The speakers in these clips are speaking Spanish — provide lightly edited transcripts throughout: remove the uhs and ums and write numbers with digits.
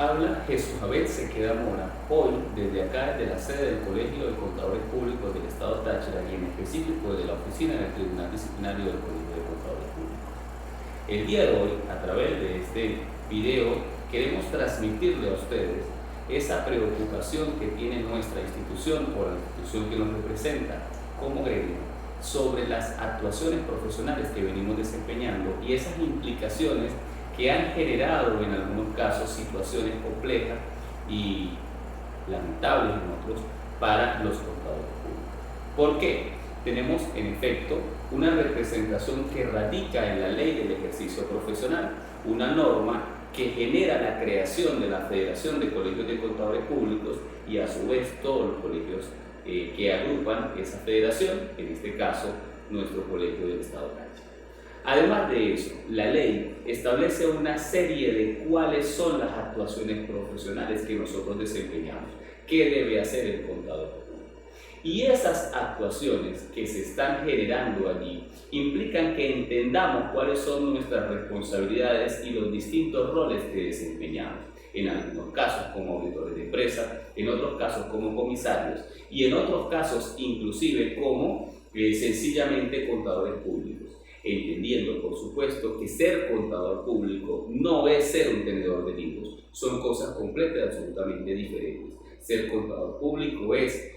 habla Jesús Abel Sequeda Mora, hoy desde acá, desde la sede del Colegio de Contadores Públicos del Estado Táchira y en específico de la oficina del Tribunal Disciplinario del Colegio de Contadores Públicos. El día de hoy, a través de este video, queremos transmitirle a ustedes esa preocupación que tiene nuestra institución o la institución que nos representa como gremio sobre las actuaciones profesionales que venimos desempeñando y esas implicaciones que han generado en algunos casos situaciones complejas y lamentables en otros para los contadores públicos. ¿Por qué? Tenemos en efecto una representación que radica en la Ley del Ejercicio Profesional, una norma que genera la creación de la Federación de Colegios de Contadores Públicos y a su vez todos los colegios que agrupan esa federación, en este caso nuestro Colegio del Estado Táchira. Además de eso, la ley establece una serie de cuáles son las actuaciones profesionales que nosotros desempeñamos, qué debe hacer el contador público. Y esas actuaciones que se están generando allí implican que entendamos cuáles son nuestras responsabilidades y los distintos roles que desempeñamos. En algunos casos como auditores de empresa, en otros casos como comisarios y en otros casos inclusive como sencillamente contadores públicos. Entendiendo, por supuesto, que ser contador público no es ser un tenedor de libros, son cosas completamente absolutamente diferentes. Ser contador público es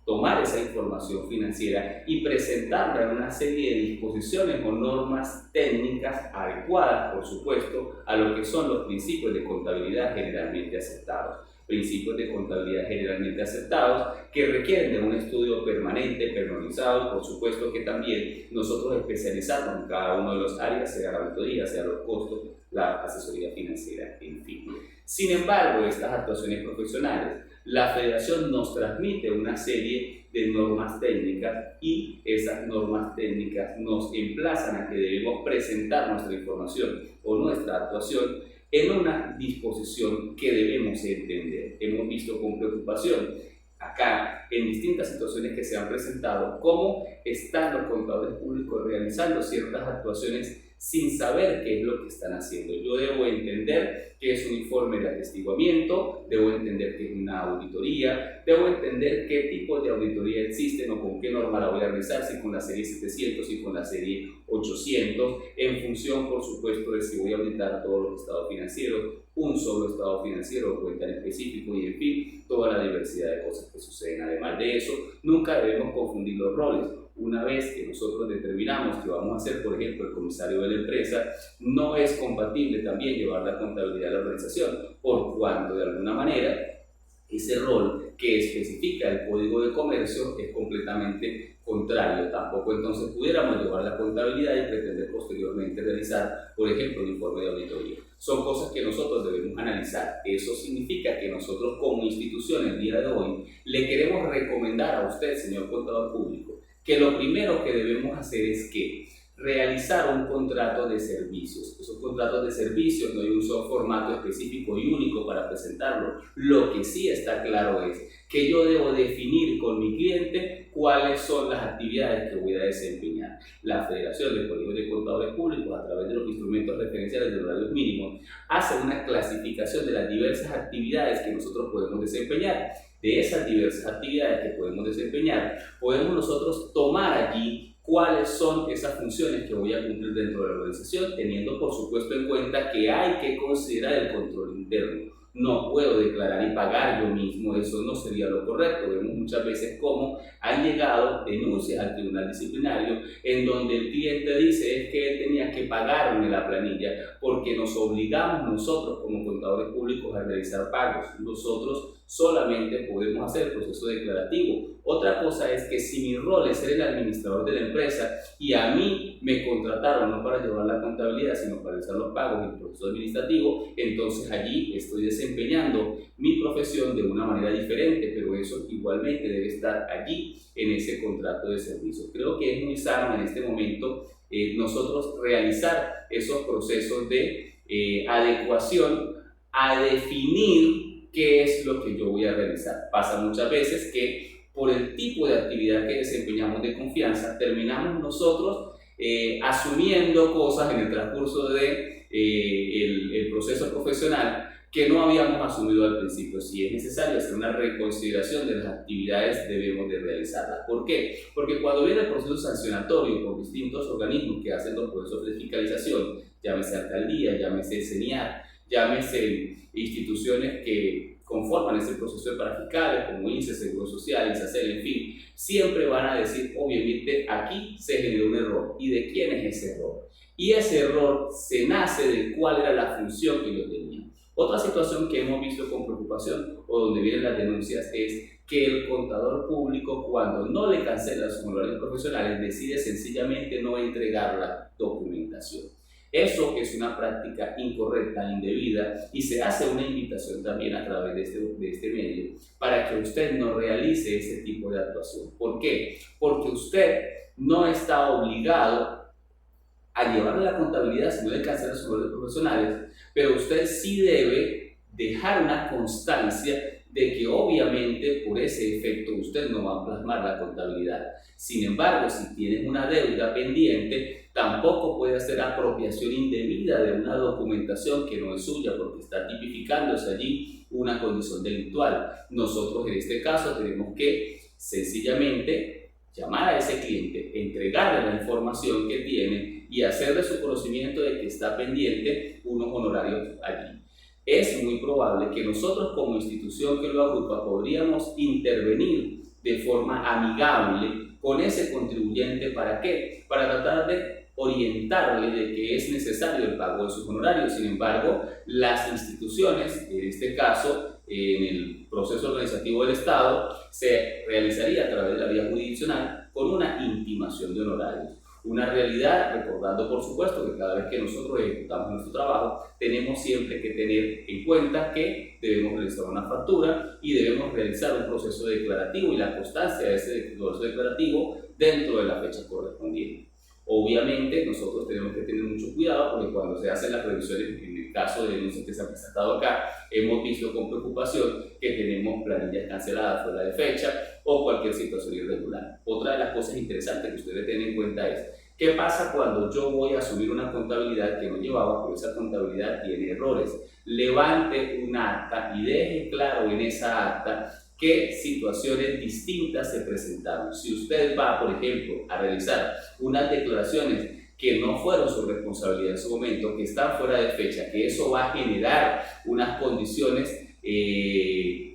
tomar esa información financiera y presentarla en una serie de disposiciones o normas técnicas adecuadas, por supuesto, a lo que son los principios de contabilidad generalmente aceptados. Principios de contabilidad generalmente aceptados que requieren de un estudio permanente, personalizado, por supuesto que también nosotros especializamos en cada uno de los áreas, sea la auditoría, sea los costos, la asesoría financiera, en fin. Sin embargo, estas actuaciones profesionales, la Federación nos transmite una serie de normas técnicas y esas normas técnicas nos emplazan a que debemos presentar nuestra información o nuestra actuación en una disposición que debemos entender. Hemos visto con preocupación acá en distintas situaciones que se han presentado cómo están los contadores públicos realizando ciertas actuaciones sin saber qué es lo que están haciendo. Yo debo entender qué es un informe de atestiguamiento, debo entender qué es una auditoría, debo entender qué tipo de auditoría existen o con qué norma la voy a realizar, si con la serie 700 y con la serie 800, en función, por supuesto, de si voy a auditar todos los estados financieros, un solo estado financiero o cuenta en específico y, en fin, toda la diversidad de cosas que suceden. Además de eso, nunca debemos confundir los roles. Una vez que nosotros determinamos que vamos a ser, por ejemplo, el comisario de la empresa, no es compatible también llevar la contabilidad de la organización, por cuanto de alguna manera ese rol que especifica el Código de Comercio es completamente contrario. Tampoco entonces pudiéramos llevar la contabilidad y pretender posteriormente realizar, por ejemplo, un informe de auditoría. Son cosas que nosotros debemos analizar. Eso significa que nosotros como institución el día de hoy le queremos recomendar a usted, señor contador público, que lo primero que debemos hacer es que realizar un contrato de servicios. Esos contratos de servicios no hay un solo formato específico y único para presentarlo. Lo que sí está claro es que yo debo definir con mi cliente cuáles son las actividades que voy a desempeñar. La Federación de Colegios de Contadores Públicos, a través de los instrumentos referenciales de horarios mínimos, hace una clasificación de las diversas actividades que nosotros podemos desempeñar. De esas diversas actividades que podemos desempeñar, podemos nosotros tomar aquí cuáles son esas funciones que voy a cumplir dentro de la organización, teniendo por supuesto en cuenta que hay que considerar el control interno. No puedo declarar y pagar yo mismo, eso no sería lo correcto. Vemos muchas veces cómo han llegado denuncias al tribunal disciplinario en donde el cliente dice es que él tenía que pagarme la planilla porque nos obligamos nosotros como contadores públicos a realizar pagos. Nosotros solamente podemos hacer el proceso declarativo. Otra cosa es que si mi rol es ser el administrador de la empresa y a mí me contrataron no para llevar la contabilidad, sino para realizar los pagos y el proceso administrativo, entonces allí estoy desempeñando mi profesión de una manera diferente, pero eso igualmente debe estar allí en ese contrato de servicio. Creo que es muy sano en este momento nosotros realizar esos procesos de adecuación a definir qué es lo que yo voy a realizar. Pasa muchas veces que por el tipo de actividad que desempeñamos de confianza, terminamos nosotros asumiendo cosas en el transcurso de el proceso profesional que no habíamos asumido al principio. Si es necesario hacer una reconsideración de las actividades, debemos de realizarlas. ¿Por qué? Porque cuando viene el proceso sancionatorio por distintos organismos que hacen los procesos de fiscalización, llámese alcaldía, llámese CENIAR, llámese instituciones que conforman ese proceso de parafiscales como INSE, Seguro Social, INSACEL, en fin, siempre van a decir, obviamente, aquí se generó un error. ¿Y de quién es ese error? Y ese error se nace de cuál era la función que yo tenía. Otra situación que hemos visto con preocupación o donde vienen las denuncias es que el contador público, cuando no le cancela sus honorarios profesionales, decide sencillamente no entregar la documentación. Eso es una práctica incorrecta, indebida, y se hace una invitación también a través de este medio para que usted no realice ese tipo de actuación. ¿Por qué? Porque usted no está obligado a llevar la contabilidad si no le cancelan sus honorarios profesionales, pero usted sí debe dejar una constancia de que obviamente por ese efecto usted no va a plasmar la contabilidad. Sin embargo, si tienes una deuda pendiente, tampoco puede hacer apropiación indebida de una documentación que no es suya porque está tipificándose allí una condición delictual. Nosotros en este caso tenemos que sencillamente llamar a ese cliente, entregarle la información que tiene y hacer de su conocimiento de que está pendiente unos honorarios allí. Es muy probable que nosotros como institución que lo agrupa podríamos intervenir de forma amigable con ese contribuyente. ¿Para qué? Para tratar de orientarle de que es necesario el pago de sus honorarios. Sin embargo, las instituciones, en este caso, en el proceso organizativo del Estado, se realizaría a través de la vía jurisdiccional con una intimación de honorarios. Una realidad, recordando por supuesto que cada vez que nosotros ejecutamos nuestro trabajo, tenemos siempre que tener en cuenta que debemos realizar una factura y debemos realizar un proceso declarativo y la constancia de ese proceso declarativo dentro de la fecha correspondiente. Obviamente nosotros tenemos que tener mucho cuidado porque cuando se hacen las revisiones, en el caso de denuncias que se han presentado acá, hemos visto con preocupación que tenemos planillas canceladas fuera de fecha o cualquier situación irregular. Otra de las cosas interesantes que usted debe tener en cuenta es ¿qué pasa cuando yo voy a asumir una contabilidad que no llevaba, pero esa contabilidad tiene errores? Levante un acta y deje claro en esa acta qué situaciones distintas se presentaron. Si usted va, por ejemplo, a realizar unas declaraciones que no fueron su responsabilidad en su momento, que están fuera de fecha, que eso va a generar unas condiciones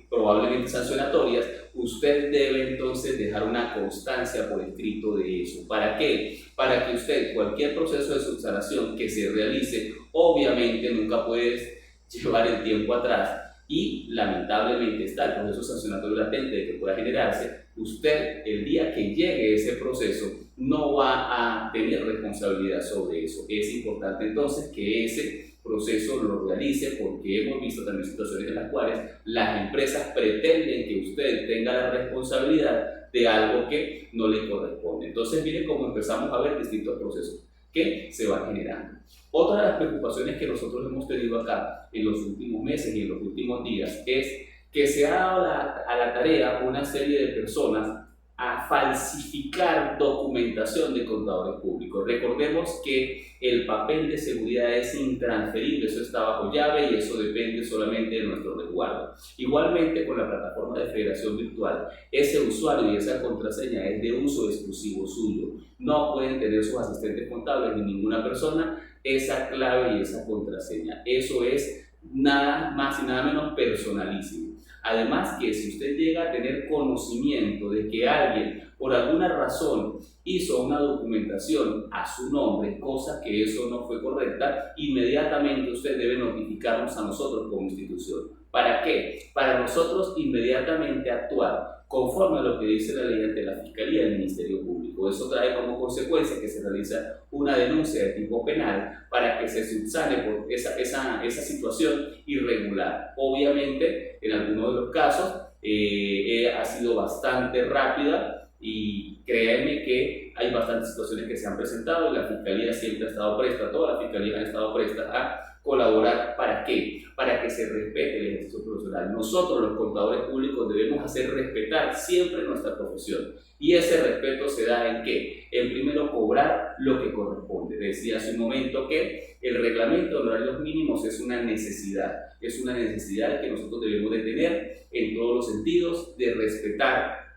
probablemente sancionatorias, usted debe entonces dejar una constancia por escrito de eso. ¿Para qué? Para que usted, cualquier proceso de subsanación que se realice, obviamente nunca puede llevar el tiempo atrás y lamentablemente está el proceso sancionatorio latente de que pueda generarse. Usted, el día que llegue ese proceso, no va a tener responsabilidad sobre eso. Es importante entonces que ese proceso lo realice porque hemos visto también situaciones en las cuales las empresas pretenden que usted tenga la responsabilidad de algo que no le corresponde. Entonces miren cómo empezamos a ver distintos procesos que se van generando. Otra de las preocupaciones que nosotros hemos tenido acá en los últimos meses y en los últimos días es que se ha dado a la tarea una serie de personas a falsificar documentación de contadores públicos. Recordemos que el papel de seguridad es intransferible, eso está bajo llave y eso depende solamente de nuestro resguardo. Igualmente con la plataforma de federación virtual, ese usuario y esa contraseña es de uso exclusivo suyo. No pueden tener sus asistentes contables ni ninguna persona esa clave y esa contraseña. Eso es nada más y nada menos personalísimo. Además que si usted llega a tener conocimiento de que alguien por alguna razón hizo una documentación a su nombre, cosa que eso no fue correcta, inmediatamente usted debe notificarnos a nosotros como institución. ¿Para qué? Para nosotros inmediatamente actuar conforme a lo que dice la ley ante la Fiscalía del Ministerio Público. Eso trae como consecuencia que se realiza una denuncia de tipo penal para que se subsane por esa situación irregular. Obviamente, en algunos de los casos ha sido bastante rápida y créanme que hay bastantes situaciones que se han presentado y la Fiscalía siempre ha estado presta, todas las Fiscalías han estado prestas a Colaborar, ¿para qué? Para que se respete el ejercicio profesional. Nosotros, los contadores públicos, debemos hacer respetar siempre nuestra profesión. Y ese respeto se da ¿en qué? En primero, cobrar lo que corresponde. Decía hace un momento que el reglamento de horarios mínimos es una necesidad que nosotros debemos de tener en todos los sentidos, de respetar.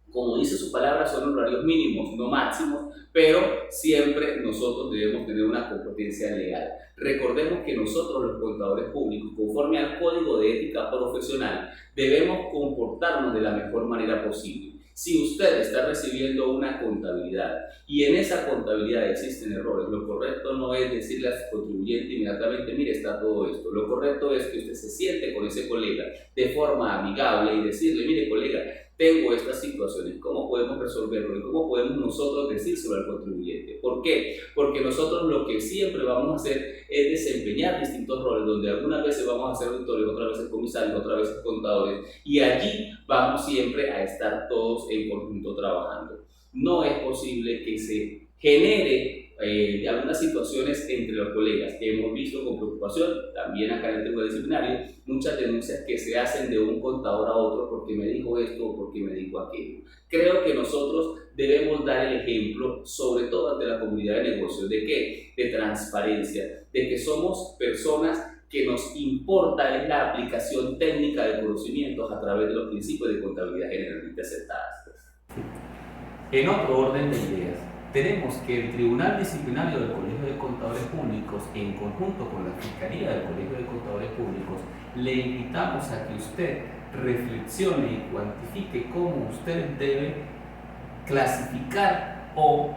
Como dice su palabra, son horarios mínimos, no máximos, pero siempre nosotros debemos tener una competencia legal. Recordemos que nosotros, los contadores públicos, conforme al Código de Ética Profesional, debemos comportarnos de la mejor manera posible. Si usted está recibiendo una contabilidad y en esa contabilidad existen errores, lo correcto no es decirle a su contribuyente inmediatamente, mire, está todo esto. Lo correcto es que usted se siente con ese colega de forma amigable y decirle, mire, colega, tengo estas situaciones, ¿cómo podemos resolverlo? ¿Y cómo podemos nosotros decírselo al contribuyente? ¿Por qué? Porque nosotros lo que siempre vamos a hacer es desempeñar distintos roles, donde algunas veces vamos a ser auditores, otras veces comisarios, otras veces contadores, y allí vamos siempre a estar todos en conjunto trabajando. No es posible que se genere algunas situaciones entre los colegas que hemos visto con preocupación, también acá en el Tribunal Disciplinario, muchas denuncias que se hacen de un contador a otro porque me dijo esto o porque me dijo aquello. Creo que nosotros debemos dar el ejemplo, sobre todo ante la comunidad de negocios, ¿de qué? De transparencia, de que somos personas que nos importa es la aplicación técnica de conocimientos a través de los principios de contabilidad generalmente aceptadas. En otro orden de ideas, tenemos que el Tribunal Disciplinario del Colegio de Contadores Públicos, en conjunto con la Fiscalía del Colegio de Contadores Públicos, le invitamos a que usted reflexione y cuantifique cómo usted debe clasificar o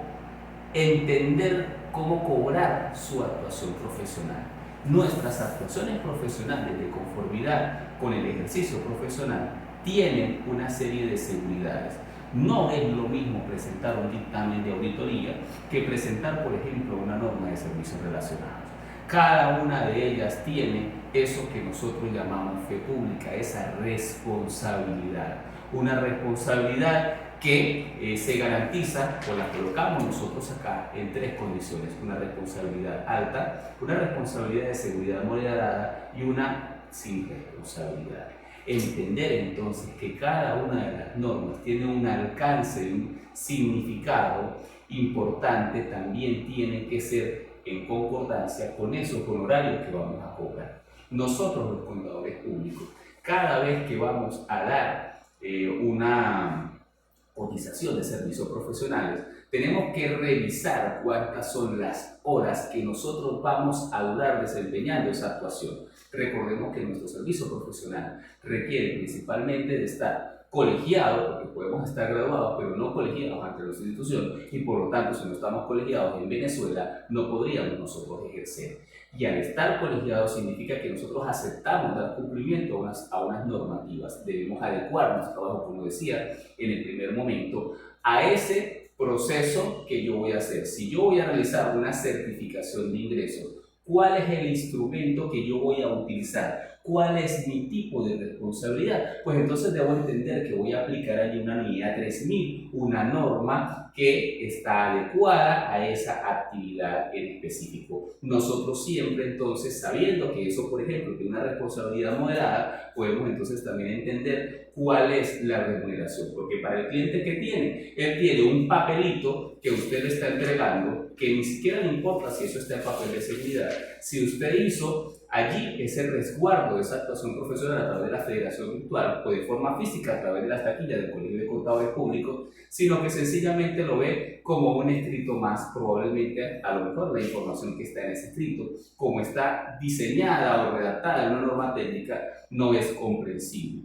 entender cómo cobrar su actuación profesional. Nuestras actuaciones profesionales de conformidad con el ejercicio profesional tienen una serie de seguridades. No es lo mismo presentar un dictamen de auditoría que presentar, por ejemplo, una norma de servicios relacionados. Cada una de ellas tiene eso que nosotros llamamos fe pública, esa responsabilidad. Una responsabilidad que se garantiza, o la colocamos nosotros acá, en tres condiciones: una responsabilidad alta, una responsabilidad de seguridad moderada y una sin responsabilidad. Entender entonces que cada una de las normas tiene un alcance, un significado importante, también tiene que ser en concordancia con esos honorarios que vamos a cobrar. Nosotros, los contadores públicos, cada vez que vamos a dar una cotización de servicios profesionales, tenemos que revisar cuántas son las horas que nosotros vamos a durar desempeñando esa actuación. Recordemos que nuestro servicio profesional requiere principalmente de estar colegiado, porque podemos estar graduados, pero no colegiados ante nuestra institución, y por lo tanto, si no estamos colegiados en Venezuela, no podríamos nosotros ejercer. Y al estar colegiados significa que nosotros aceptamos dar cumplimiento a unas normativas. Debemos adecuar nuestro trabajo, como decía en el primer momento, a ese proceso que yo voy a hacer. Si yo voy a realizar una certificación de ingresos, ¿cuál es el instrumento que yo voy a utilizar? ¿Cuál es mi tipo de responsabilidad? Pues entonces debo entender que voy a aplicar allí una unidad 3000, una norma que está adecuada a esa actividad en específico. Nosotros siempre entonces, sabiendo que eso, por ejemplo, tiene una responsabilidad moderada, podemos entonces también entender cuál es la remuneración, porque para el cliente que tiene, él tiene un papelito que usted le está entregando, que ni siquiera le importa si eso está en papel de seguridad. Si usted hizo allí ese resguardo de esa actuación profesional a través de la federación virtual o de forma física a través de las taquillas del Colegio de Contadores Públicos, sino que sencillamente lo ve como un escrito más, probablemente a lo mejor la información que está en ese escrito, como está diseñada o redactada en una norma técnica, no es comprensible.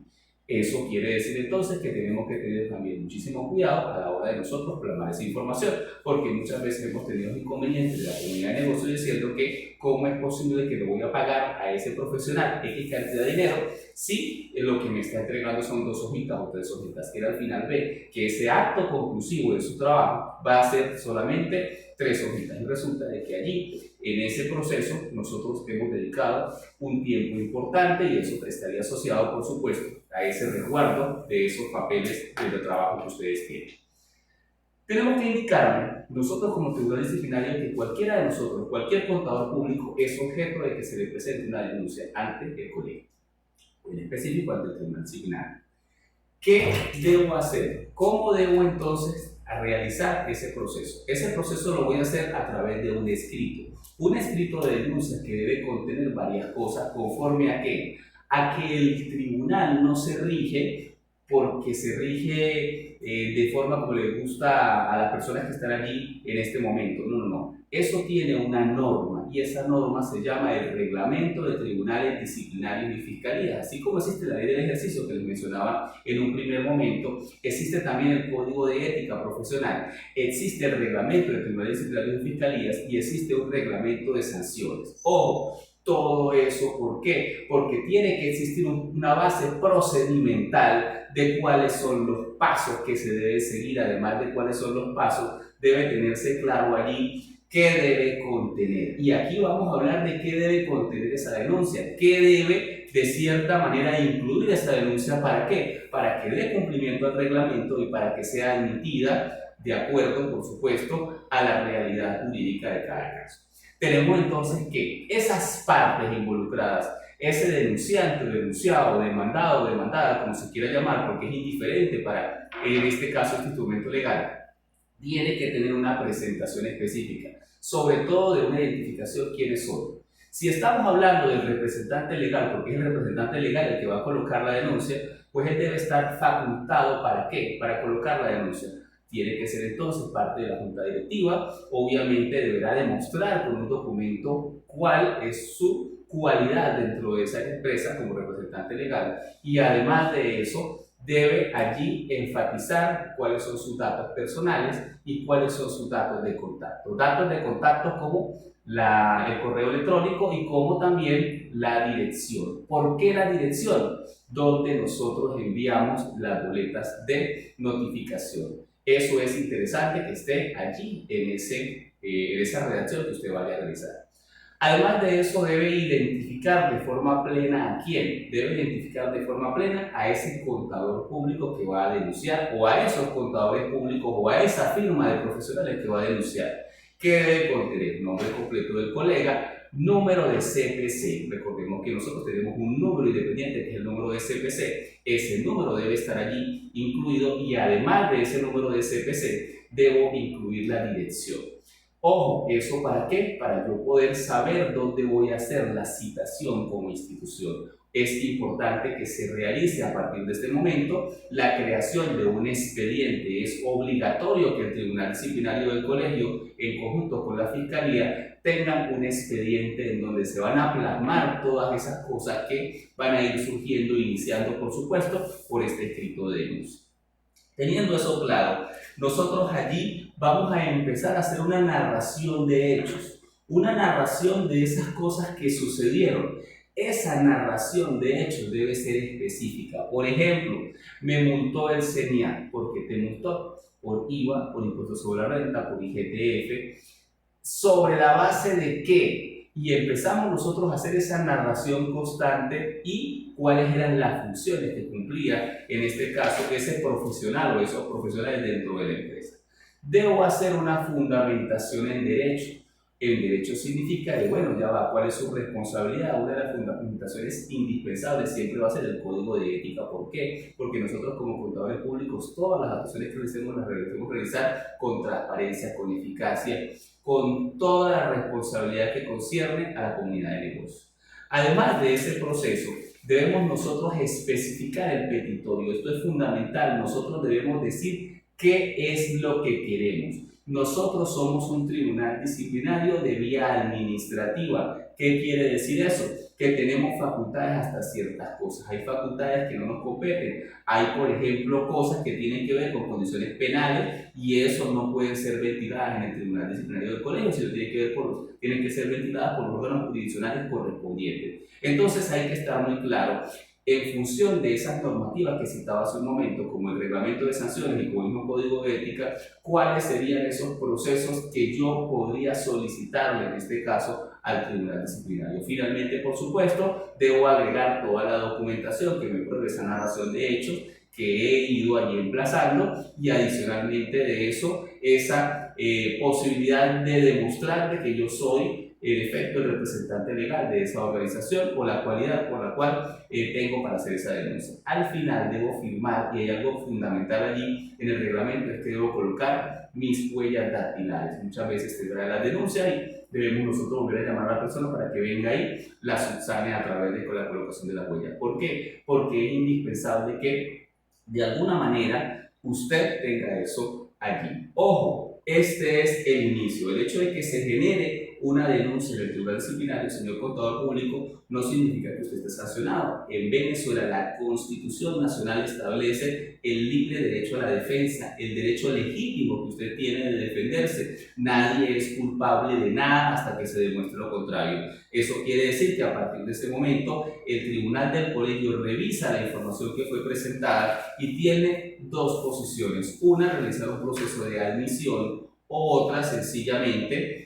Eso quiere decir entonces que tenemos que tener también muchísimo cuidado a la hora de nosotros plasmar esa información, porque muchas veces hemos tenido inconvenientes de la comunidad de negocios diciendo que cómo es posible que le voy a pagar a ese profesional X cantidad de dinero si lo que me está entregando son 2 hojitas o 3 hojitas, que al final ve que ese acto conclusivo de su trabajo va a ser solamente 3 hojitas. Y resulta de que allí, en ese proceso, nosotros hemos dedicado un tiempo importante y eso estaría asociado, por supuesto, a ese resguardo de esos papeles de trabajo que ustedes tienen. Tenemos que indicarle, nosotros como tribunal disciplinario, que cualquiera de nosotros, cualquier contador público, es objeto de que se le presente una denuncia ante el colegio, en específico ante el tribunal disciplinario. ¿Qué debo hacer? ¿Cómo debo entonces realizar ese proceso? Ese proceso lo voy a hacer a través de un escrito de denuncia que debe contener varias cosas, conforme a qué, a que el tribunal no se rige porque se rige de forma como le gusta a las personas que están allí en este momento. No. Eso tiene una norma y esa norma se llama el Reglamento de Tribunales Disciplinarios y Fiscalías. Así como existe la ley del ejercicio que les mencionaba en un primer momento, existe también el Código de Ética Profesional, existe el Reglamento de Tribunales Disciplinarios y Fiscalías y existe un reglamento de sanciones. Ojo, todo eso, ¿por qué? Porque tiene que existir una base procedimental de cuáles son los pasos que se debe seguir. Además de cuáles son los pasos, debe tenerse claro allí qué debe contener. Y aquí vamos a hablar de qué debe contener esa denuncia, qué debe de cierta manera incluir esa denuncia. ¿Para qué? Para que dé cumplimiento al reglamento y para que sea admitida de acuerdo, por supuesto, a la realidad jurídica de cada caso. Tenemos entonces que esas partes involucradas, ese denunciante, denunciado, demandado, demandada, como se quiera llamar, porque es indiferente para, en este caso, este instrumento legal, tiene que tener una presentación específica, sobre todo de una identificación quiénes son. Si estamos hablando del representante legal, porque es el representante legal el que va a colocar la denuncia, pues él debe estar facultado ¿para qué? Para colocar la denuncia. Tiene que ser entonces parte de la junta directiva, obviamente deberá demostrar con un documento cuál es su cualidad dentro de esa empresa como representante legal y además de eso debe allí enfatizar cuáles son sus datos personales y cuáles son sus datos de contacto. Datos de contacto como el correo electrónico y como también la dirección. ¿Por qué la dirección? Donde nosotros enviamos las boletas de notificación. Eso es interesante que esté allí en esa redacción que usted vaya a realizar. Además de eso, debe identificar de forma plena a quién. Debe identificar de forma plena a ese contador público que va a denunciar o a esos contadores públicos o a esa firma de profesionales que va a denunciar. ¿Qué debe contener? Nombre completo del colega, número de CPC. Recordemos que nosotros tenemos un número independiente que es el número de CPC. Ese número debe estar allí incluido y además de ese número de CPC debo incluir la dirección. Ojo, ¿eso para qué? Para yo poder saber dónde voy a hacer la citación como institución. Es importante que se realice a partir de este momento la creación de un expediente. Es obligatorio que el Tribunal Disciplinario del Colegio, en conjunto con la Fiscalía, tengan un expediente en donde se van a plasmar todas esas cosas que van a ir surgiendo, iniciando, por supuesto, por este escrito de denuncia. Teniendo eso claro, nosotros allí vamos a empezar a hacer una narración de hechos, una narración de esas cosas que sucedieron. Esa narración de hechos debe ser específica. Por ejemplo, me multó el CENIAT. ¿Por qué te multó? Por IVA, por impuesto sobre la renta, por IGTF. ¿Sobre la base de qué? Y empezamos nosotros a hacer esa narración constante y cuáles eran las funciones que cumplía, en este caso, ese profesional o esos profesionales dentro de la empresa. Debo hacer una fundamentación en derecho. El derecho significa que, bueno, ya va, ¿cuál es su responsabilidad? Una de las fundamentaciones indispensables siempre va a ser el código de ética. ¿Por qué? Porque nosotros como contadores públicos, todas las actuaciones que realicemos las debemos realizar con transparencia, con eficacia, con toda la responsabilidad que concierne a la comunidad de negocios. Además de ese proceso, debemos nosotros especificar el petitorio. Esto es fundamental. Nosotros debemos decir qué es lo que queremos. Nosotros somos un tribunal disciplinario de vía administrativa. ¿Qué quiere decir eso? Que tenemos facultades hasta ciertas cosas. Hay facultades que no nos competen. Hay, por ejemplo, cosas que tienen que ver con condiciones penales y eso no pueden ser ventiladas en el tribunal disciplinario del colegio, sino tienen que ser ventiladas por los órganos jurisdiccionales correspondientes. Entonces hay que estar muy claro en función de esas normativas que citaba hace un momento, como el reglamento de sanciones y como el mismo código de ética, cuáles serían esos procesos que yo podría solicitarle en este caso al tribunal disciplinario. Finalmente, por supuesto, debo agregar toda la documentación que me pruebe esa narración de hechos que he ido allí emplazando y adicionalmente de eso esa posibilidad de demostrar de que yo soy en efecto el representante legal de esa organización o la cualidad por la cual tengo para hacer esa denuncia. Al final debo firmar, y hay algo fundamental allí en el reglamento, es que debo colocar mis huellas dactilares. Muchas veces te trae la denuncia y debemos nosotros volver a llamar a la persona para que venga ahí, la subsane a través de la colocación de las huellas. ¿Por qué? Porque es indispensable que de alguna manera usted tenga eso allí. Ojo, este es el inicio. El hecho de que se genere una denuncia en el Tribunal Disciplinario, señor contador público, no significa que usted esté sancionado. En Venezuela, la Constitución Nacional establece el libre derecho a la defensa, el derecho legítimo que usted tiene de defenderse. Nadie es culpable de nada hasta que se demuestre lo contrario. Eso quiere decir que a partir de ese momento, el Tribunal del Colegio revisa la información que fue presentada y tiene dos posiciones. Una, realizar un proceso de admisión, o otra, sencillamente,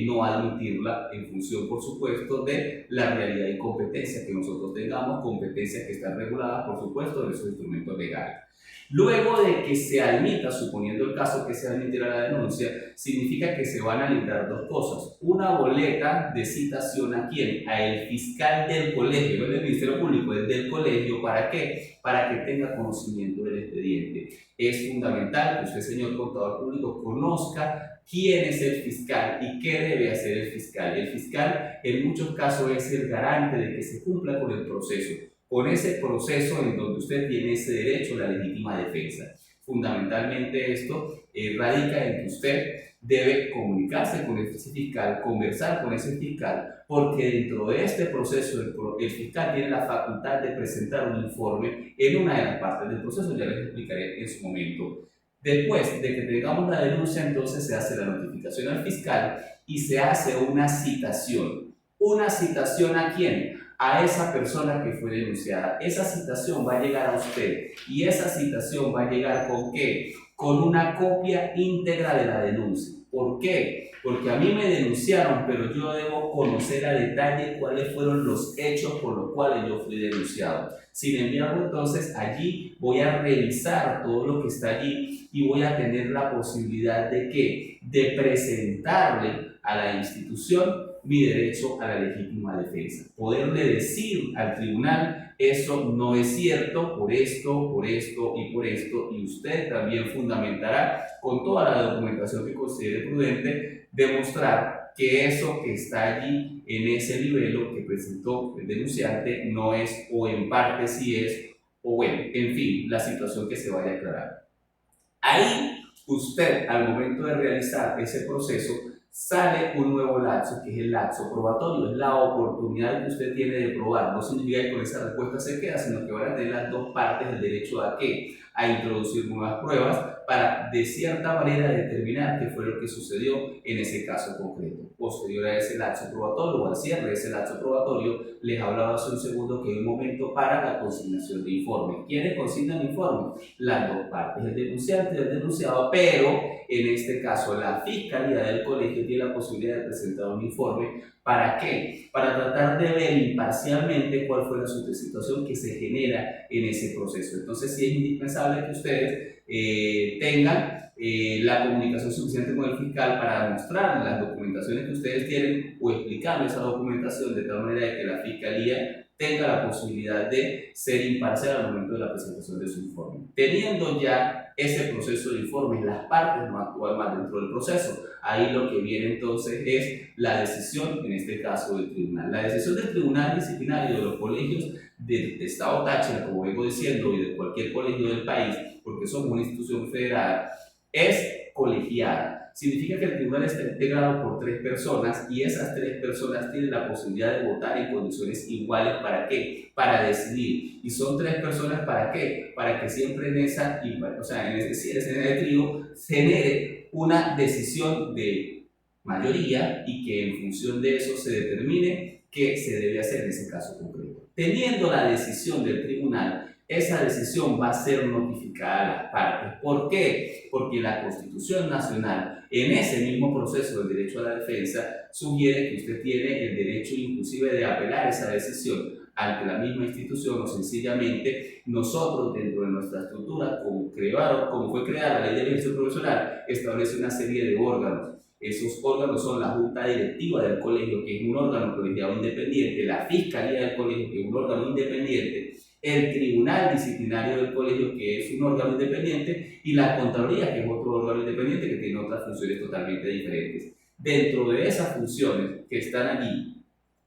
no admitirla en función, por supuesto, de la realidad y competencia que nosotros tengamos, competencias que están reguladas, por supuesto, en esos instrumentos legales. Luego de que se admita, suponiendo el caso que se admitiera la denuncia, significa que se van a limitar dos cosas. Una boleta de citación ¿a quién? A el fiscal del colegio, no del Ministerio Público, es del colegio. ¿Para qué? Para que tenga conocimiento del expediente. Es fundamental que usted, señor contador público, conozca quién es el fiscal y qué debe hacer el fiscal. El fiscal en muchos casos es el garante de que se cumpla con el proceso, con ese proceso en donde usted tiene ese derecho a la legítima defensa. Fundamentalmente esto radica en que usted debe comunicarse con ese fiscal, conversar con ese fiscal, porque dentro de este proceso el fiscal tiene la facultad de presentar un informe en una de las partes del proceso, ya les explicaré en su momento. Después de que tengamos la denuncia, entonces se hace la notificación al fiscal y se hace una citación. ¿Una citación a quién? A esa persona que fue denunciada. Esa citación va a llegar a usted y esa citación va a llegar ¿con qué? Con una copia íntegra de la denuncia. ¿Por qué? Porque a mí me denunciaron, pero yo debo conocer a detalle cuáles fueron los hechos por los cuales yo fui denunciado. Sin embargo, entonces allí voy a revisar todo lo que está allí y voy a tener la posibilidad de ¿qué? De presentarle a la institución mi derecho a la legítima defensa. Poderle decir al tribunal, eso no es cierto por esto, por esto y por esto, y usted también fundamentará con toda la documentación que considere prudente demostrar que eso que está allí en ese libelo que presentó el denunciante no es, o en parte sí es, o bueno, en fin, la situación que se vaya a aclarar. Ahí usted, al momento de realizar ese proceso, sale un nuevo lapso, que es el lapso probatorio, es la oportunidad que usted tiene de probar. No significa que con esa respuesta se queda, sino que van a tener las dos partes el derecho a ¿qué? A introducir nuevas pruebas para de cierta manera determinar qué fue lo que sucedió en ese caso concreto. Posterior a ese lapso probatorio o al cierre de ese lapso probatorio, les hablaba hace un segundo que hay un momento para la consignación de informe. ¿Quiénes consignan informe? Las dos partes, el denunciante y el denunciado, pero en este caso la Fiscalía del Colegio tiene la posibilidad de presentar un informe. ¿Para qué? Para tratar de ver imparcialmente cuál fue la situación que se genera en ese proceso. Entonces sí es indispensable que ustedes tengan la comunicación suficiente con el fiscal para mostrar las documentaciones que ustedes tienen o explicarle esa documentación de tal manera de que la Fiscalía tenga la posibilidad de ser imparcial al momento de la presentación de su informe. Teniendo ya ese proceso de informe, las partes no actúan más dentro del proceso. Ahí lo que viene entonces es la decisión, en este caso del tribunal. La decisión del Tribunal Disciplinario de los colegios de Estado Táchira, como vengo diciendo, y de cualquier colegio del país, porque somos una institución federada, es colegiada. Significa que el tribunal está integrado por 3 personas y esas 3 personas tienen la posibilidad de votar en condiciones iguales. ¿Para qué? Para decidir. ¿Y son 3 personas para qué? Para que siempre en esa, o sea, en ese trío se genere una decisión de mayoría y que en función de eso se determine qué se debe hacer en ese caso concreto. Teniendo la decisión del tribunal, esa decisión va a ser notificada a las partes. ¿Por qué? Porque la Constitución Nacional, en ese mismo proceso del derecho a la defensa, sugiere que usted tiene el derecho inclusive de apelar esa decisión. ante la misma institución o sencillamente nosotros dentro de nuestra estructura, como fue creada la ley de ejercicio profesional, establece una serie de órganos. Esos órganos son la Junta Directiva del colegio, que es un órgano colegiado independiente, la Fiscalía del colegio, que es un órgano independiente, el Tribunal Disciplinario del colegio, que es un órgano independiente, y la Contraloría, que es otro órgano independiente que tiene otras funciones totalmente diferentes. Dentro de esas funciones que están allí,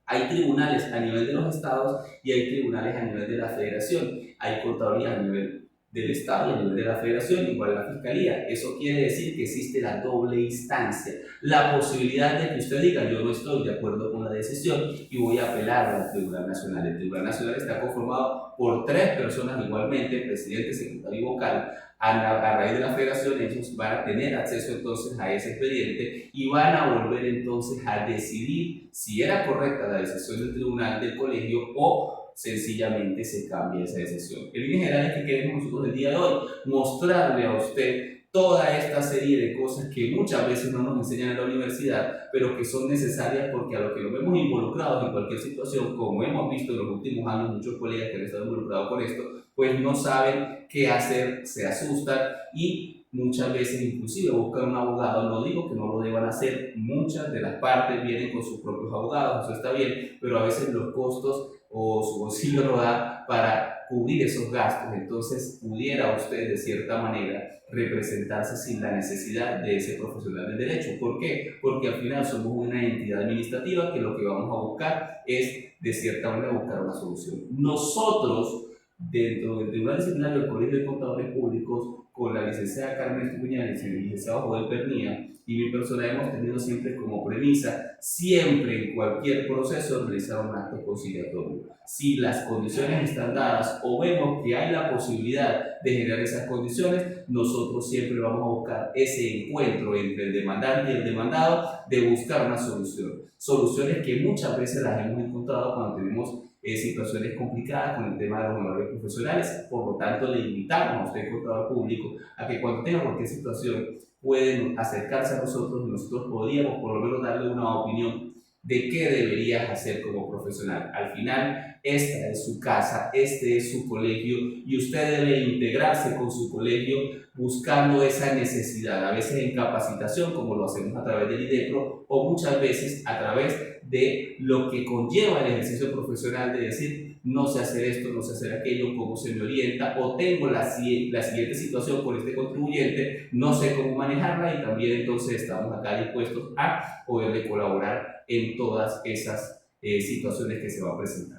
hay tribunales a nivel de los estados y hay tribunales a nivel de la federación. Hay contaduría a nivel del estado y a nivel de la federación, igual la fiscalía. Eso quiere decir que existe la doble instancia, la posibilidad de que usted diga yo no estoy de acuerdo con la decisión y voy a apelar al Tribunal Nacional. El Tribunal Nacional está conformado por 3 personas igualmente, presidente, secretario y vocal. A raíz de la federación ellos van a tener acceso entonces a ese expediente y van a volver entonces a decidir si era correcta la decisión del tribunal del colegio o sencillamente se cambia esa decisión. En líneas generales, ¿qué queremos nosotros el día de hoy? Mostrarle a usted toda esta serie de cosas que muchas veces no nos enseñan en la universidad, pero que son necesarias porque a los que nos vemos involucrados en cualquier situación, como hemos visto en los últimos años, muchos colegas que han estado involucrados con esto, pues no saben qué hacer, se asustan y muchas veces inclusive buscan un abogado. No digo que no lo deban hacer, muchas de las partes vienen con sus propios abogados, eso está bien, pero a veces los costos o su bolsillo no da para cubrir esos gastos. Entonces pudiera usted de cierta manera representarse sin la necesidad de ese profesional del derecho. ¿Por qué? Porque al final somos una entidad administrativa que lo que vamos a buscar es de cierta manera buscar una solución. Nosotros dentro del Tribunal Disciplinario del Colegio de Contadores Públicos, con la licenciada Carmen Estupiñán y el licenciado Joel Pernía y mi persona, hemos tenido siempre como premisa, siempre en cualquier proceso, realizar un acto conciliatorio. Si las condiciones están dadas o vemos que hay la posibilidad de generar esas condiciones, nosotros siempre vamos a buscar ese encuentro entre el demandante y el demandado de buscar una solución. Soluciones que muchas veces las hemos encontrado cuando tenemos situaciones complicadas con el tema de los honorarios profesionales. Por lo tanto, le invitamos a usted, contador público, a que cuando tenga cualquier situación pueden acercarse a nosotros y nosotros podríamos por lo menos darle una opinión de qué deberías hacer como profesional. Al final, esta es su casa, este es su colegio y usted debe integrarse con su colegio buscando esa necesidad, a veces en capacitación, como lo hacemos a través del IDEPRO, o muchas veces a través de lo que conlleva el ejercicio profesional, de decir, no sé hacer esto, no sé hacer aquello, cómo se me orienta, o tengo la siguiente situación con este contribuyente, no sé cómo manejarla, y también entonces estamos acá dispuestos a poderle colaborar en todas esas situaciones que se van a presentar.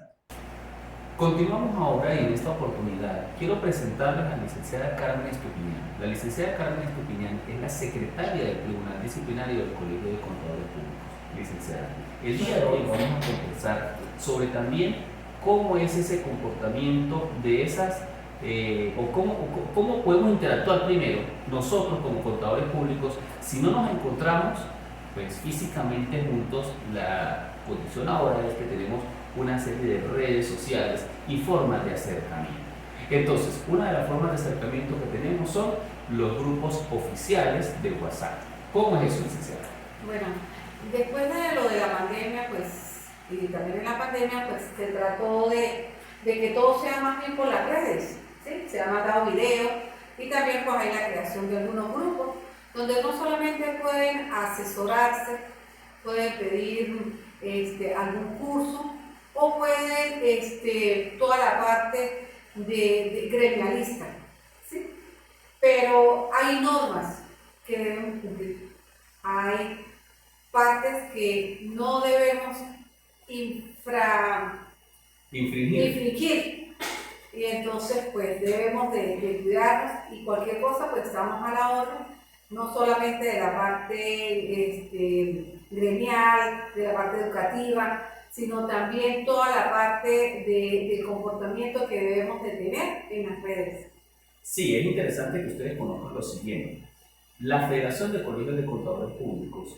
Continuamos ahora y en esta oportunidad quiero presentarles a la licenciada Carmen Estupiñán. La licenciada Carmen Estupiñán es la secretaria del Tribunal Disciplinario del Colegio de Contadores Públicos. Licenciada, el día de hoy vamos a conversar sobre también cómo es ese comportamiento de esas, cómo podemos interactuar primero nosotros como contadores públicos si no nos encontramos pues físicamente juntos. La condición ahora es que tenemos una serie de redes sociales y formas de acercamiento. Entonces, una de las formas de acercamiento que tenemos son los grupos oficiales de WhatsApp. ¿Cómo es eso, licenciada? Bueno, después de lo de la pandemia, pues, y también en la pandemia, pues, se trató de que todo sea más bien por las redes, ¿sí? Se han mandado videos y también pues hay la creación de algunos grupos donde no solamente pueden asesorarse, pueden pedir algún curso, o pueden toda la parte de gremialista, ¿sí? Pero hay normas que debemos cumplir, hay partes que no debemos infringir, y entonces pues debemos de cuidarnos, y cualquier cosa pues estamos a la orden, no solamente de la parte gremial, de la parte educativa, sino también toda la parte de comportamiento que debemos de tener en las redes. Sí, es interesante que ustedes conozcan lo siguiente. La Federación de Colegios de Contadores Públicos,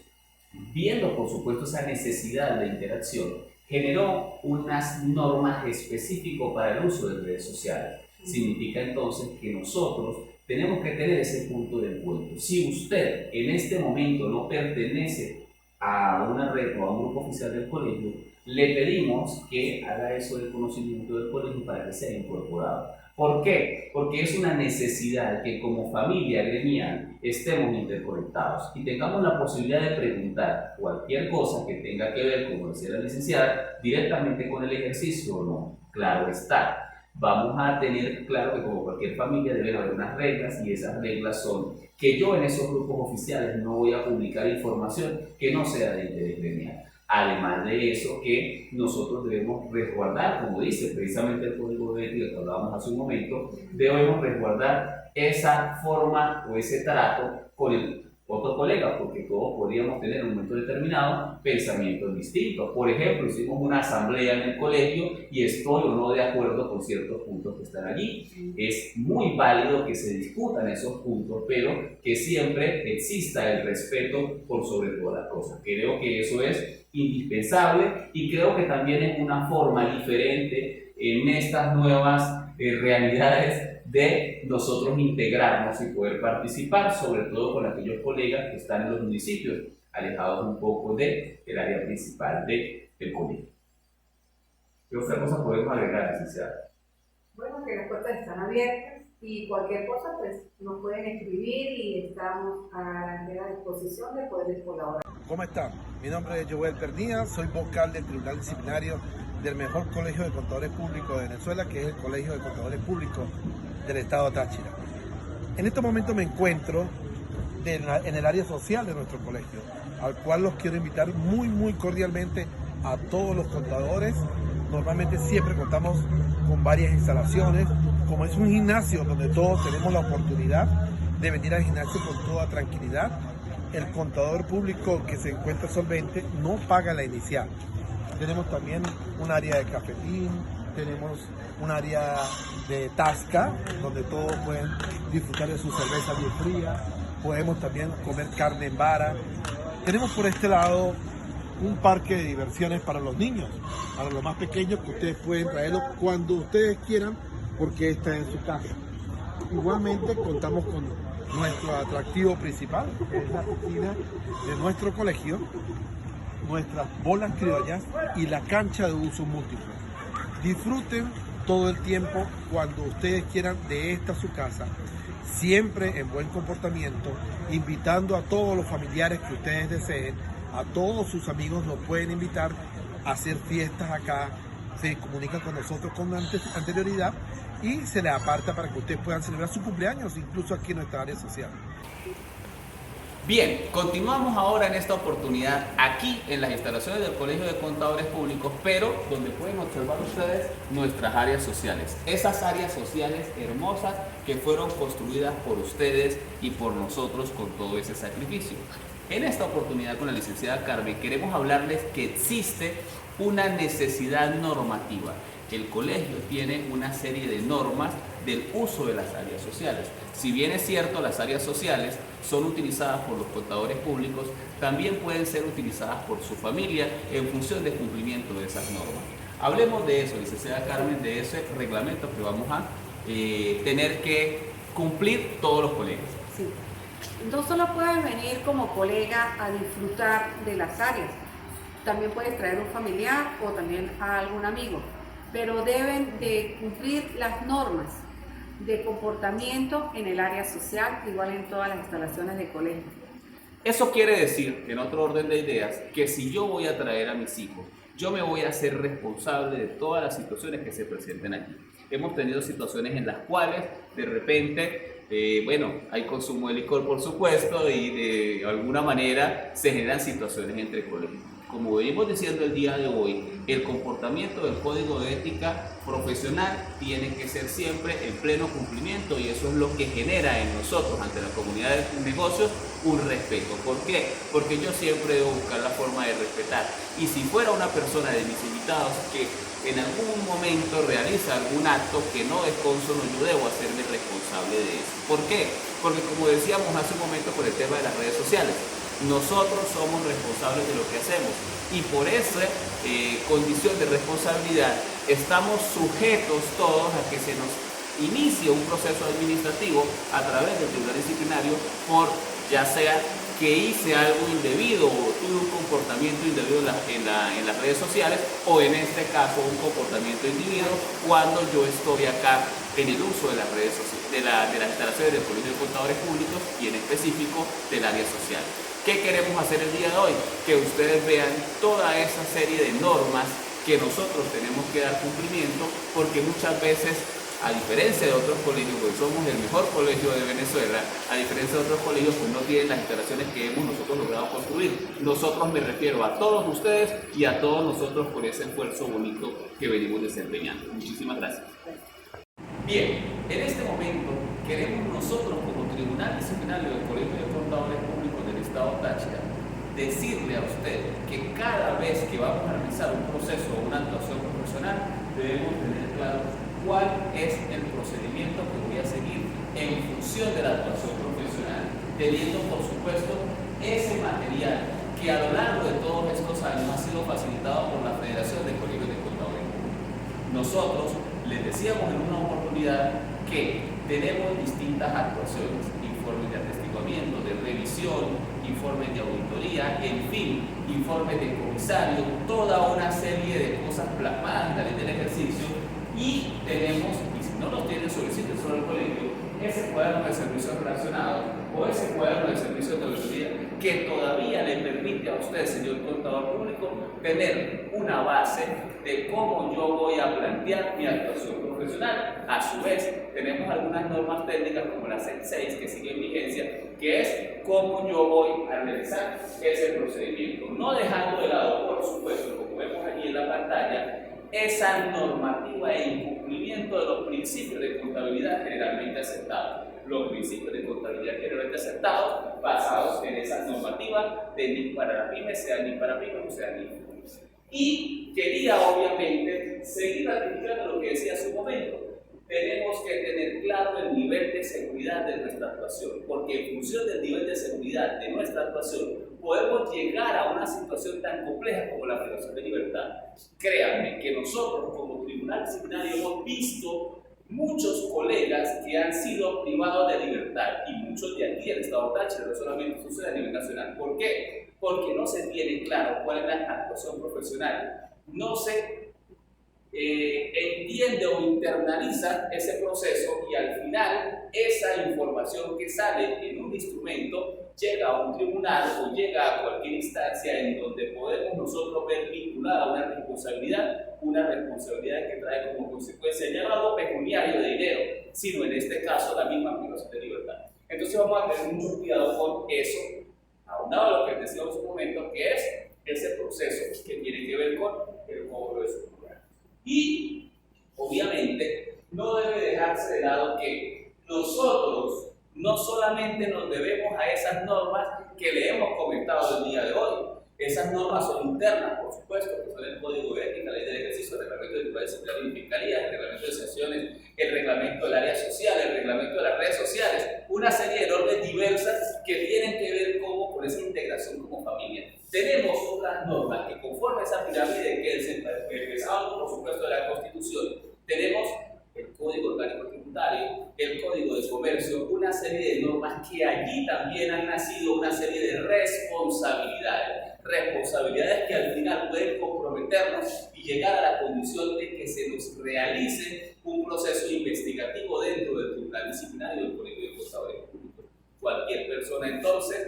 viendo por supuesto esa necesidad de interacción, generó unas normas específicas para el uso de redes sociales. Significa entonces que nosotros tenemos que tener ese punto de encuentro. Si usted en este momento no pertenece a una red o a un grupo oficial del colegio, le pedimos que haga eso del conocimiento del colegio para que sea incorporado. ¿Por qué? Porque es una necesidad que como familia gremial estemos interconectados y tengamos la posibilidad de preguntar cualquier cosa que tenga que ver, como decía la licenciada, directamente con el ejercicio o no. Claro está. Vamos a tener claro que como cualquier familia deben haber unas reglas, y esas reglas son que yo en esos grupos oficiales no voy a publicar información que no sea de interés gremial. Además de eso, que nosotros debemos resguardar, como dice precisamente el Código de Ética que hablábamos hace un momento, debemos resguardar esa forma o ese trato con el otro colega, porque todos podríamos tener en un momento determinado pensamientos distintos. Por ejemplo, hicimos una asamblea en el colegio y estoy o no de acuerdo con ciertos puntos que están allí. Es muy válido que se discutan esos puntos, pero que siempre exista el respeto por sobre todas las cosas. Creo que eso es indispensable y creo que también es una forma diferente en estas nuevas realidades de nosotros integrarnos y poder participar, sobre todo con aquellos colegas que están en los municipios, alejados un poco del área principal del colegio. ¿Qué otra cosa podemos agregar, licenciada? Bueno, que las puertas están abiertas y cualquier cosa pues nos pueden escribir y estamos a la disposición de poder colaborar. ¿Cómo están? Mi nombre es Joel Pernía, soy vocal del Tribunal Disciplinario del mejor colegio de contadores públicos de Venezuela, que es el Colegio de Contadores Públicos del Estado de Táchira. En este momento me encuentro en el área social de nuestro colegio, al cual los quiero invitar muy cordialmente a todos los contadores. Normalmente siempre contamos con varias instalaciones, como es un gimnasio donde todos tenemos la oportunidad de venir al gimnasio con toda tranquilidad. El contador público que se encuentra solvente no paga la inicial. Tenemos también un área de cafetín, tenemos un área de tasca, donde todos pueden disfrutar de su cerveza bien fría. Podemos también comer carne en vara. Tenemos por este lado un parque de diversiones para los niños, para los más pequeños, que ustedes pueden traerlos cuando ustedes quieran, porque esta es su casa. Igualmente contamos con nuestro atractivo principal, que es la piscina de nuestro colegio, nuestras bolas criollas y la cancha de uso múltiple. Disfruten todo el tiempo cuando ustedes quieran de esta su casa, siempre en buen comportamiento, invitando a todos los familiares que ustedes deseen, a todos sus amigos nos pueden invitar a hacer fiestas acá, se comunican con nosotros con anterioridad y se les aparta para que ustedes puedan celebrar su cumpleaños, incluso aquí en nuestra área social. Bien, continuamos ahora en esta oportunidad aquí en las instalaciones del Colegio de Contadores Públicos, pero donde pueden observar ustedes nuestras áreas sociales. Esas áreas sociales hermosas que fueron construidas por ustedes y por nosotros con todo ese sacrificio. En esta oportunidad con la licenciada Carmen queremos hablarles que existe una necesidad normativa. El colegio tiene una serie de normas del uso de las áreas sociales. Si bien es cierto, las áreas sociales son utilizadas por los contadores públicos, también pueden ser utilizadas por su familia en función del cumplimiento de esas normas. Hablemos de eso, licenciada Carmen, de ese reglamento que vamos a tener que cumplir todos los colegios. Sí. No solo puedes venir como colega a disfrutar de las áreas, también puedes traer un familiar o también a algún amigo, pero deben de cumplir las normas de comportamiento en el área social, igual en todas las instalaciones de colegio. Eso quiere decir, en otro orden de ideas, que si yo voy a traer a mis hijos, yo me voy a hacer responsable de todas las situaciones que se presenten aquí. Hemos tenido situaciones en las cuales de repente, hay consumo de licor por supuesto y de alguna manera se generan situaciones entre colegios. Como venimos diciendo el día de hoy, el comportamiento del código de ética profesional tiene que ser siempre en pleno cumplimiento y eso es lo que genera en nosotros, ante la comunidad de negocios, un respeto. ¿Por qué? Porque yo siempre debo buscar la forma de respetar. Y si fuera una persona de mis invitados que en algún momento realiza algún acto que no es consono, yo debo hacerme responsable de eso. ¿Por qué? Porque como decíamos hace un momento con el tema de las redes sociales, nosotros somos responsables de lo que hacemos y por esa condición de responsabilidad estamos sujetos todos a que se nos inicie un proceso administrativo a través del Tribunal Disciplinario por ya sea que hice algo indebido o tuve un comportamiento indebido en las redes sociales, o en este caso un comportamiento indebido cuando yo estoy acá en el uso de las redes sociales, de las instalaciones del Colegio de Contadores Públicos y en específico del área social. ¿Qué queremos hacer el día de hoy? Que ustedes vean toda esa serie de normas que nosotros tenemos que dar cumplimiento, porque muchas veces, a diferencia de otros colegios, pues somos el mejor colegio de Venezuela, a diferencia de otros colegios, pues no tienen las instalaciones que hemos nosotros logrado construir. Nosotros, me refiero a todos ustedes y a todos nosotros por ese esfuerzo bonito que venimos desempeñando. Muchísimas gracias. Bien, en este momento queremos nosotros como Tribunal Disciplinario del Colegio de Contadores Públicos del Estado Táchira decirle a usted que cada vez que vamos a realizar un proceso o una actuación profesional debemos tener claro cuál es el procedimiento que voy a seguir en función de la actuación profesional, teniendo por supuesto ese material que a lo largo de todos estos años ha sido facilitado por la Federación de Colegios de Contadores Públicos. Nosotros les decíamos en una oportunidad que tenemos distintas actuaciones, informes de atestiguamiento, de revisión, informes de auditoría, en fin, informes de comisario, toda una serie de cosas plasmadas en la ley del ejercicio, y tenemos, y si no los tienen, soliciten sobre el colegio, ese cuaderno de servicios relacionados o ese cuaderno de servicios de auditoría que todavía le permite a usted, señor contador público, tener una base de cómo yo voy a plantear mi actuación profesional. A su vez, tenemos algunas normas técnicas como la 6 que sigue en vigencia, que es cómo yo voy a realizar ese procedimiento, no dejando de lado, por supuesto, como vemos aquí en la pantalla, esa normativa e incumplimiento de los principios de contabilidad generalmente aceptados. Los principios de contabilidad generalmente aceptados basados en esas normativas de NIC para la pyme, sea NIC para pyme o sea NIC. Y quería obviamente seguir ratificando lo que decía hace un momento. Tenemos que tener claro el nivel de seguridad de nuestra actuación, porque en función del nivel de seguridad de nuestra actuación podemos llegar a una situación tan compleja como la privación de libertad. Créanme que nosotros como Tribunal Disciplinario hemos visto muchos colegas que han sido privados de libertad, y muchos de aquí en el Estado Táchira, no solamente sucede a nivel nacional. ¿Por qué? Porque no se tiene claro cuál es la actuación profesional, no se entiende o internaliza ese proceso, y al final esa información que sale en un instrumento llega a un tribunal o llega a cualquier instancia en donde podemos nosotros ver vinculada una responsabilidad que trae como consecuencia ya no algo pecuniario de dinero, sino en este caso la misma privación de libertad. Entonces vamos a tener mucho cuidado con eso, aunado a lo que decíamos en un momento, que es ese proceso que tiene que ver con el cobro de su honorarios. Y obviamente no debe dejarse de lado que nosotros no solamente nos debemos a esas normas que le hemos comentado el día de hoy. Esas normas son internas, por supuesto, que son el Código de Ética, la Ley del Ejercicio, el Reglamento de Tribunal Disciplinario y Fiscalía, el Reglamento de Sanciones, el Reglamento del Área Social, el Reglamento de las Redes Sociales, una serie de normas diversas que tienen que ver con esa integración como familia. Tenemos otras normas que, conforme a esa pirámide que es empezado, por supuesto, de la Constitución, tenemos el Código Orgánico Tributario, el Código de Comercio, una serie de normas que allí también han nacido una serie de responsabilidades que al final pueden comprometernos y llegar a la condición de que se nos realice un proceso investigativo dentro del Tribunal Disciplinario del Colegio de Contadores Públicos. Cualquier persona, entonces,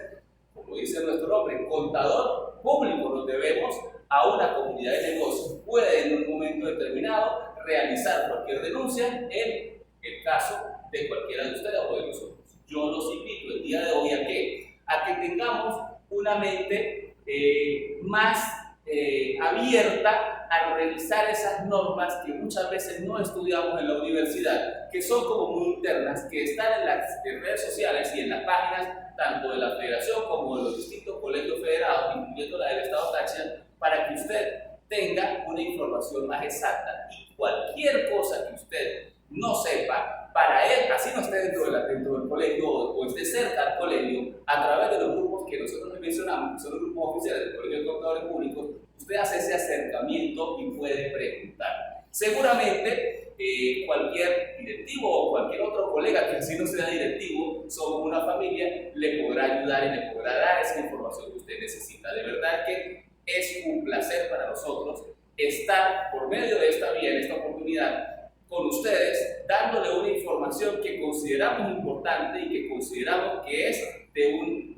como dice nuestro nombre, contador público, nos debemos a una comunidad de negocios, puede en un momento determinado realizar cualquier denuncia en el caso de cualquiera de ustedes o de nosotros. Yo los invito el día de hoy a que tengamos una mente más abierta a revisar esas normas que muchas veces no estudiamos en la universidad, que son como muy internas, que están en las redes sociales y en las páginas tanto de la Federación como de los distintos colegios federados, incluyendo la del Estado Táchira, para que usted tenga una información más exacta. Y cualquier cosa que usted no sepa, para él, así no esté dentro del colegio o esté cerca del colegio, a través de los grupos que nosotros mencionamos, que son los grupos oficiales del Colegio de Contadores Públicos, usted hace ese acercamiento y puede preguntar. Seguramente cualquier directivo o cualquier otro colega que así no sea directivo, somos una familia, le podrá ayudar y le podrá dar esa información que usted necesita. De verdad que es un placer para nosotros estar por medio de esta vía, en esta oportunidad, con ustedes, dándole una información que consideramos importante y que consideramos que es de un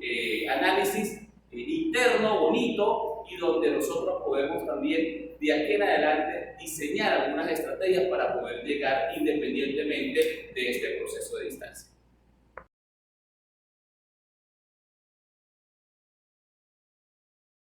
análisis interno, bonito, y donde nosotros podemos también de aquí en adelante diseñar algunas estrategias para poder llegar independientemente de este proceso de distancia.